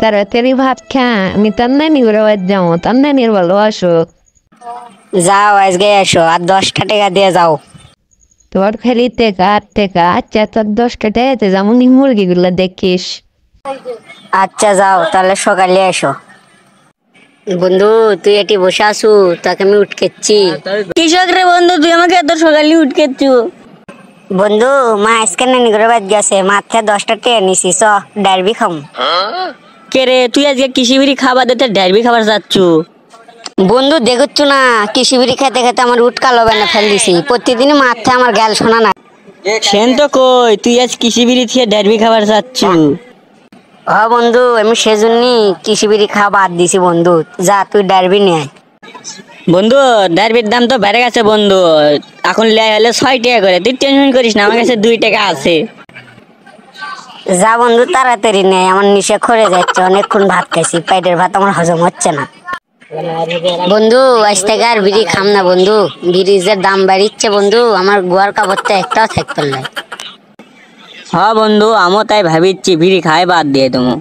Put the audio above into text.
তাড়াতাড়ি ভাত খা, আমি তার নানির বাড়ি যাবো, তার নানির ভালো অসুখ। যাও আজকে এসো, আর 10টা টাকা দিয়ে যাও। তোর খালি টেকা আর টেকা। আচ্ছা, তোর 10টা টাকাতে যেমন মুরগিগুলো দেখিস। আচ্ছা যাও, তাহলে সকালে এসো। বন্ধু তুই এটি বসে আসু, তাকে আমি উঠকেছি। কৃষক রে বন্ধু, তুই আমাকে এত সকালে উঠকেছু? বন্ধু মা আজকে নানি করে বাদ গেছে, মাত্র 10টা টাকা নিছি, চ ডারবি খাম। কে রে, তুই আজকে কৃষি বিড়ি খাবার দিতে ডারবি খাবার যাচ্ছু? বন্ধু দেখছ না, কৃষি বিড়ি খেতে খেতে আমার উঠ কালো বেনা ফেল দিছি, প্রতিদিন মাথা আমার গ্যাল শোনা না। সেন তো কই, তুই আজ কৃষি বিড়ি থেকে ডারবি খাবার যাচ্ছু? হ বন্ধু, আমি সেজন্যই কৃষি বিড়ি খাওয়া বাদ দিছি বন্ধু। যা তুই ডারবি নিয়ে আয়। বন্ধু ডারবির দাম তো বেড়ে গেছে বন্ধু, এখন লেয় হলে 6 টাকা করে। তুই টেনশন করিস না, আমার কাছে 2 টাকা আছে। যা বন্ধু তাড়াতাড়ি নেয়, আমার নিশে খরে যাচ্ছে, অনেকক্ষণ ভাত খাইছি, পেটের ভাত আমার হজম হচ্ছে না। বন্ধু আজ থেকে আর বিড়ি খাম না বন্ধু, বিড়ির যে দাম বাড়িচ্ছে বন্ধু, আমার গোয়ার কাপড়টা একটাও থাকতো না। হ্যাঁ বন্ধু, আমিও তাই ভাবিচ্ছি বিড়ি খাই বাদ দিয়ে তুমি।